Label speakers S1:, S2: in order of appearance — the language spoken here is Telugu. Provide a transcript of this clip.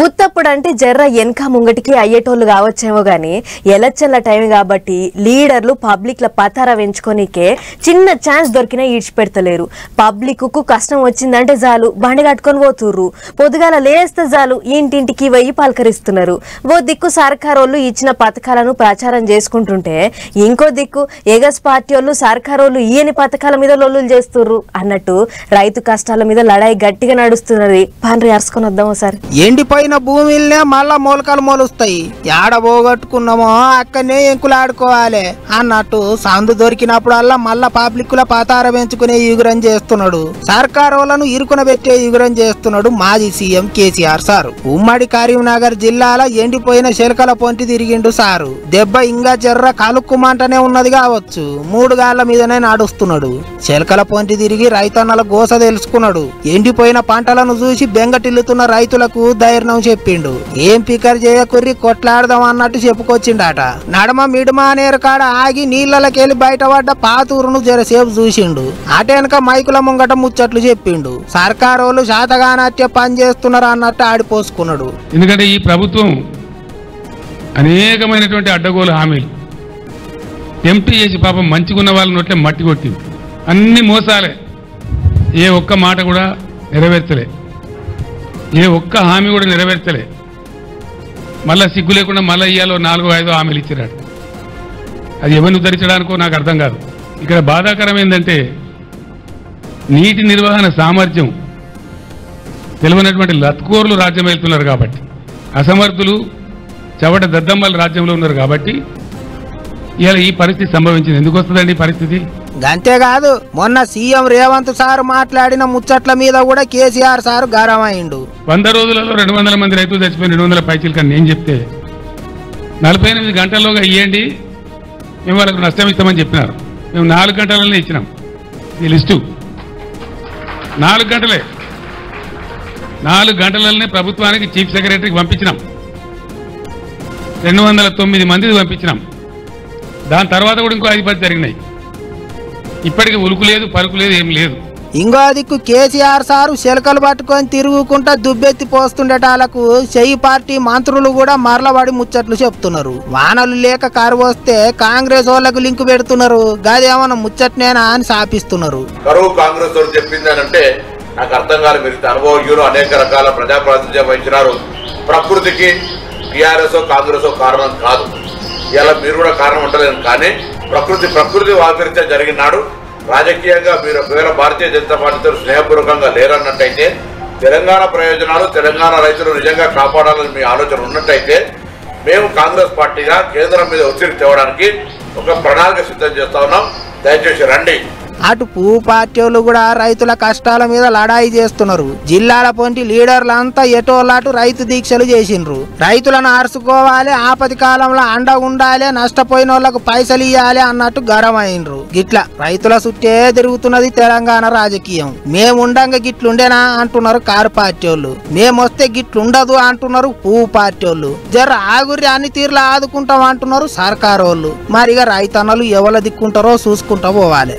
S1: ఉత్తప్పుడంటే జర్ర ఎన్కా ముంగటికి అయ్యేటోళ్ళు కావచ్చేమో గానీ ఎలక్షన్ల టైం కాబట్టి లీడర్లు పబ్లిక్ల పతార వెంచుకోనికే చిన్న ఛాన్స్ దొరికినా ఈడ్చిపెడతలేరు. పబ్లిక్ కు కష్టం వచ్చిందంటే చాలు బండి కట్టుకొని పోతుర్రు. పొద్దుగాల లేస్తే చాలు ఇంటింటికి వెయ్యి పలకరిస్తున్నారు. ఓ దిక్కు సర్కారోళ్ళు ఇచ్చిన పథకాలను ప్రచారం చేసుకుంటుంటే ఇంకో దిక్కు ఎగస్ పార్టీ వాళ్ళు సర్కారోళ్ళు ఈయని పథకాల మీద లొల్లులు చేస్తుర్రు అన్నట్టు రైతు కష్టాల మీద లడాయి గట్టిగా నడుస్తున్నది. పండ్రి అరుసుకొని వద్దాం ఒకసారి.
S2: ఎండిపోయిన భూమిల్నే మళ్ళా మొలకలు మొలుస్తాయి. ఏడ పోగొట్టుకున్నామో అక్కడనే ఎంకులాడుకోవాలి అన్నట్టు సందు దొరికినప్పుడల్లా మళ్ళా పబ్లిక్ల పతార పెంచుకునే యుగురం చేస్తున్నాడు. సర్కారోళ్లను ఇరుకున పెట్టే యుగురం చేస్తున్నాడు మాజీ సీఎం కేసీఆర్ సారు. ఉమ్మడి కరీంనగర్ జిల్లాలో ఎండిపోయిన శెలకల పొంటి తిరిగిండు సారు. దెబ్బ ఇంకా జర్ర కలుక్కుమంటనే ఉన్నది కావచ్చు. 3 గాళ్ల మీదనే నడుస్తున్నాడు. శెలకల పొంటి తిరిగి రైతన్నల గోస తెలుసుకున్నాడు. ఎండిపోయిన పంటలను చూసి బెంగటిల్లుతున్న రైతులకు ధైర్యం చెప్పిండు. ఏం పికర్ చేయకుర్రి కొట్లాడదాం అన్నట్టు చెప్పుకొచ్చిండట. నడమ మిడమ అనేరు కాడ ఆగి నీళ్లకెళ్లి బయటపడ్డ పాతూరును జరసేపు చూసిండు. అటెనక మైకుల ముంగట ముచ్చట్లు చెప్పిండు. సర్కారోళ్ళు శాతగానట్టే పని చేస్తున్నారు అన్నట్టు ఆడిపోసుకున్నాడు.
S3: ఎందుకంటే ఈ ప్రభుత్వం అనేకమైనటువంటి అడ్డగోలు హామీలు ఎంపీ చేసి పాపం మంచిగున్న వాళ్ళ నోట్లే మట్టి కొట్టింది. అన్ని మోసాలే. ఏ ఒక్క మాట కూడా నెరవేర్చలే. ఏ ఒక్క హామీ కూడా నెరవేర్చలే. మళ్ళా సిగ్గు లేకుండా మళ్ళీ ఇయ్యాలో 4-5 హామీలు ఇచ్చిరాడు. అది ఎవరిని ఉద్ధరించడానికో నాకు అర్థం కాదు. ఇక్కడ బాధాకరం ఏంటంటే నీటి నిర్వహణ సామర్థ్యం తెలియనటువంటి లత్కోర్లు రాజ్యం వెళ్తున్నారు కాబట్టి, అసమర్థులు చవట దద్దమ్మల రాజ్యంలో ఉన్నారు కాబట్టి ఇవాళ ఈ పరిస్థితి సంభవించింది. ఎందుకు వస్తుందండి ఈ పరిస్థితి?
S2: అంతేకాదు మొన్న సీఎం రేవంత్ సార్ మాట్లాడిన ముచ్చట్ల మీద కూడా కేసీఆర్ సార్ గరమైండు.
S3: 100 రోజులలో 200 మంది రైతులు చచ్చిపోయిన 200 పైచీలు కానీ నేను చెప్తే 48 గంటల్లోగా ఇవ్వండి, మేము వాళ్ళకు నష్టం ఇస్తామని చెప్పినారు. మేము 4 గంటలనే ఇచ్చినాం. ఈ లిస్టు 4 గంటలే. 4 గంటలనే ప్రభుత్వానికి చీఫ్ సెక్రటరీకి పంపించినాం. 209 మందికి పంపించినాం. దాని తర్వాత కూడా ఇంకో 5-10 జరిగినాయి. ఇప్పటికీ ఉలుకు లేదు, పలుకు లేదు, ఏం లేదు.
S2: ఇంకో దిక్కు కేసీఆర్ సారు శెలకలు పట్టుకొని తిరుగుకుంటా దుబ్బెత్తి పోస్తుండేటాలకు చెయ్యి పార్టీ మంత్రులు కూడా మరలబడి ముచ్చట్లు చెప్తున్నారు. వానలు లేక కరువు వస్తే కాంగ్రెస్ వాళ్ళకు లింక్ పెడుతున్నారు. గదేమన్నా ముచ్చట్నేనా అని శాపిస్తున్నారు.
S4: కరువు కాంగ్రెస్ వాళ్ళు చెప్పిందనంటే నాకు అర్థం కాదు. మీరు అనుభవజ్ఞులు అనేక రకాల ప్రజాప్రాతినిధ్యం వహించినారు. ప్రకృతికి టీఆర్ఎస్ కాంగ్రెస్ కారణం కాదు. ఇలా మీరు కూడా కారణం ఉండలేదు. కానీ ప్రకృతి వాకరిత్యం జరిగినాడు. రాజకీయంగా మీరు ఒకవేళ భారతీయ జనతా పార్టీతో స్నేహపూర్వకంగా లేరన్నట్టయితే, తెలంగాణ ప్రయోజనాలు తెలంగాణ రైతులు నిజంగా కాపాడాలని మీ ఆలోచన ఉన్నట్టయితే, మేము కాంగ్రెస్ పార్టీగా కేంద్రం మీద ఒత్తిడి తేవడానికి ఒక ప్రణాళిక సిద్ధం చేస్తా ఉన్నాం. దయచేసి రండి.
S2: అటు పువ్వు పార్టీ వాళ్ళు కూడా రైతుల కష్టాల మీద లడాయి చేస్తున్నారు. జిల్లాల పొంటి లీడర్లంతా ఎటోలాటు రైతు దీక్షలు చేసిండ్రు. రైతులను అరుసుకోవాలి, ఆపది కాలంలో అండ ఉండాలి, నష్టపోయిన వాళ్ళకు పైసలు ఇవ్వాలి అన్నట్టు గరమైండ్రు. గిట్ల రైతుల చుట్టే తిరుగుతున్నది తెలంగాణ రాజకీయం. మేముండంగా గిట్లుండేనా అంటున్నారు కారు పార్టీ వాళ్ళు. మేమొస్తే గిట్లుండదు అంటున్నారు పువ్వు పార్టీ వాళ్ళు. జర ఆగురి అన్ని తీర్లు ఆదుకుంటాం అంటున్నారు సర్కారు వాళ్ళు. మరిగా రైతన్నలు ఎవరు దిక్కుంటారో చూసుకుంటా పోవాలి.